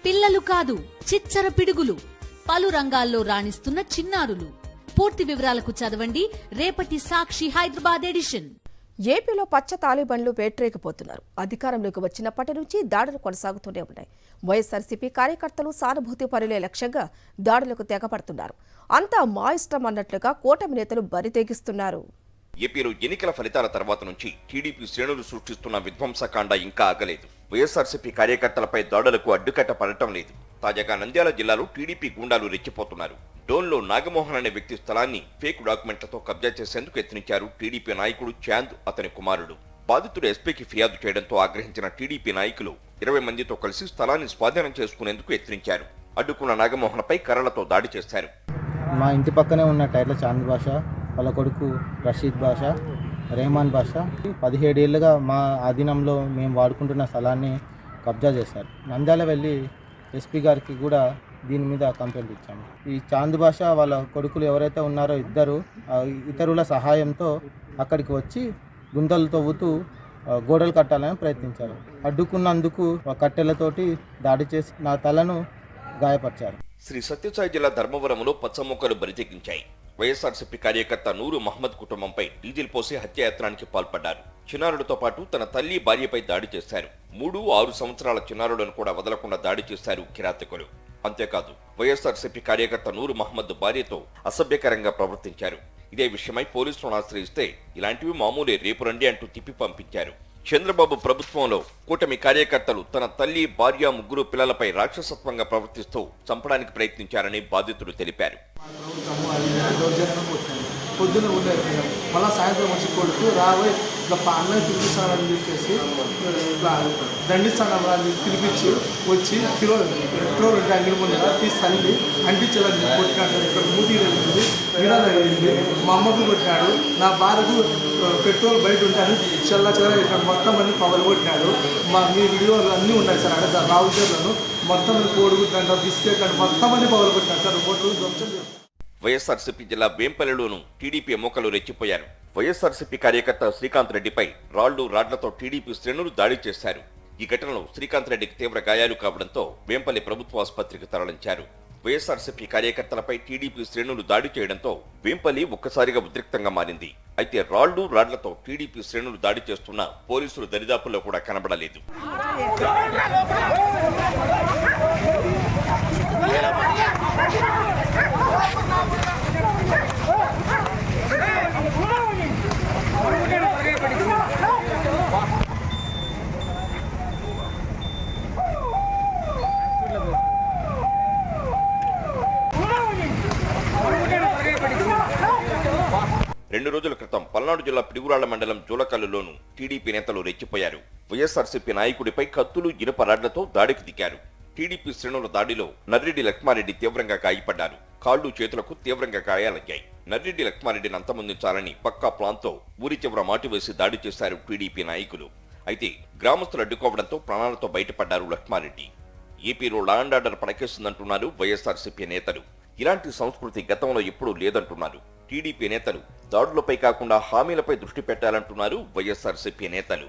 పిల్లలు కాదు చిచ్చర పిడుగులు, పలు రంగాల్లో రాణిస్తున్న చిన్నారులు. పూర్తి వివరాలకు చదవండి రేపటి సాక్షి హైదరాబాద్ ఎడిషన్. ఏపీలో పచ్చ తాలిబన్లు పేటరేగిపోతున్నారు. అధికారంలోకి వచ్చినప్పటి నుంచి దాడులు కొనసాగుతూనే ఉన్నాయి. వైఎస్ఆర్సీపీ కార్యకర్తలు సానుభూతి పరులే లక్ష్యంగా దాడులకు తెగపడుతున్నారు. అంతా మా ఇష్టం అన్నట్లుగా కూటమి నేతలు బరితెగిస్తున్నారు. ఏపీలో ఎన్నికల ఫలితాల తర్వాత నుంచి టీడీపీ శ్రేణులు సృష్టిస్తున్న విధ్వంసకాండ ఇంకా ఆగలేదు. వైఎస్ఆర్సీపీ కార్యకర్తలపై దాడులకు అడ్డుకట్ట పడటం లేదు. తాజాగా నంద్యాల జిల్లాలో టీడీపీ గూండాలు రెచ్చిపోతున్నారు. డోన్లో నాగమోహన్ అనే వ్యక్తి స్థలాన్ని ఫేక్ డాక్యుమెంట్లతో కబ్జా చేసేందుకు యత్నించారు టీడీపీ నాయకుడు చాంద్, అతని కుమారుడు. బాధితుడు ఎస్పీకి ఫిర్యాదు చేయడంతో ఆగ్రహించిన టీడీపీ నాయకులు 20 మందితో కలిసి స్థలాన్ని స్వాధీనం చేసుకునేందుకు యత్నించారు. అడ్డుకున్న నాగమోహన్పై కర్రలతో దాడి చేశారు. మా ఇంటి పక్కనే ఉన్న టైర్ల చాంద్ బాషా, వాళ్ళ కొడుకు రషీద్ బాషా, రెహమాన్ బాషా 17 ఏళ్లుగా మా ఆధీనంలో మేము వాడుకుంటున్న స్థలాన్ని కబ్జా చేశారు. నంద్యాల వెళ్ళి ఎస్పీ గారికి కూడా దీని మీద కంప్లైంట్ ఇచ్చాము. ఈ చాంద్ బాషా వాళ్ళ కొడుకులు ఎవరైతే ఉన్నారో ఇద్దరు ఇతరుల సహాయంతో అక్కడికి వచ్చి గుంతలు తవ్వుతూ గోడలు కట్టాలని ప్రయత్నించారు. అడ్డుకున్నందుకు కట్టెలతోటి దాడి చేసి నా తలను గాయపరిచారు. శ్రీ సత్యసాయి జిల్లా ధర్మవరంలో పచ్చమొక్కలు బరితెగించాయి. వైఎస్ఆర్సీపీ కార్యకర్త నూరు మహమ్మద్ కుటుంబంపై డీజిల్ పోసి హత్యాయత్నానికి పాల్పడ్డారు. చిన్నారుడితో పాటు తన తల్లి, భార్యపై దాడి చేశారు. 3-6 సంవత్సరాల చిన్నారులను కూడా వదలకుండా దాడి చేశారు కిరాతకులు. అంతేకాదు వైఎస్ఆర్సీపీ కార్యకర్త నూరు మహమ్మద్ భార్యతో అసభ్యకరంగా ప్రవర్తించారు. ఇదే విషయమై పోలీసులను ఆశ్రయిస్తే ఇలాంటివి మామూలే, రేపు రండి అంటూ తిప్పి పంపించారు. చంద్రబాబు ప్రభుత్వంలో కూటమి కార్యకర్తలు తన తల్లి, భార్య, 3 పిల్లలపై రాక్షసత్వంగా ప్రవర్తిస్తూ చంపడానికి ప్రయత్నించారని బాధితులు తెలిపారు. పొద్దున్న ఉండేది మళ్ళీ సాయంత్రం వచ్చి కొడుకు రాబోయే ఇట్లా అన్నయ్య పిలిపిస్తానని చెప్పేసి ఇట్లా దండిస్తాను అని పిలిపించి వచ్చి పెట్రోల్ ట్యాంకుల ముందు తీసి తల్లి అంటించాలని కొట్టినాడు. ఇక్కడ మూతి తగిలింది, ఈడ తగిలింది, మా అమ్మకు కొట్టినాడు. నా భార్యకు పెట్రోల్ బయట ఉంటాను చల్ల ఇక్కడ మొత్తం అన్ని పగలు కొట్టినాడు. మీ వీడియోలు అన్నీ ఉన్నాయి సార్. అక్కడ రావుజర్లను మొత్తం కోడిగుడ్డ బిస్కెట్ అంటే మొత్తం అన్ని పగలు కొట్టినాడు సార్. ఓట్లు ధ్వంసం. వైఎస్ఆర్సీపీ జిల్లా వేంపల్లిలోనూ టీడీపీ ఎమ్మకలు రెచ్చిపోయారు. వైఎస్ఆర్సీపీ కార్యకర్త శ్రీకాంత్ రెడ్డిపై రాడ్లతో టీడీపీ శ్రేణులు దాడి చేశారు. ఈ ఘటనలో శ్రీకాంత్ రెడ్డికి తీవ్ర గాయాలు కావడంతో వేంపల్లి ప్రభుత్వ ఆసుపత్రికి తరలించారు. వైఎస్ఆర్సీపీ కార్యకర్తలపై టీడీపీ శ్రేణులు దాడి చేయడంతో వేంపల్లి ఒక్కసారిగా ఉద్రిక్తంగా మారింది. అయితే రాడ్లతో టీడీపీ శ్రేణులు దాడి చేస్తున్న పోలీసులు దరిదాపుల్లో కూడా కనబడలేదు. రెండు రోజుల క్రితం పల్నాడు జిల్లా పిడుగురాళ్ల మండలం జూలకల్లులోనూ టీడీపీ నేతలు రెచ్చిపోయారు. వైఎస్ఆర్సీపీ నాయకుడిపై కత్తులు, ఇనుప రాడ్లతో దాడికి దిగారు. టీడీపీ శ్రేణుల దాడిలో నర్రెడ్డి లక్ష్మారెడ్డి తీవ్రంగా గాయపడ్డారు. కాళ్లు, చేతులకు తీవ్రంగా గాయాలయ్యాయి. నర్రెడ్డి లక్ష్మారెడ్డిని అంతమొందించాలని పక్కా ప్లాన్తో ఊరి చివర మాటు వేసి దాడి చేశారు టీడీపీ నాయకులు. అయితే గ్రామస్తులు అడ్డుకోవడంతో ప్రాణాలతో బయటపడ్డారు లక్ష్మారెడ్డి. ఏపీలో లా అండ్ ఆర్డర్ పడకేస్తుందంటున్నారు వైఎస్ఆర్సీపీ నేతలు. ఇలాంటి సంస్కృతి గతంలో ఎప్పుడూ లేదంటున్నారు. టీడీపీ నేతలు దాడులపై కాకుండా హామీలపై దృష్టి పెట్టాలంటున్నారు వైఎస్ఆర్సీపీ నేతలు.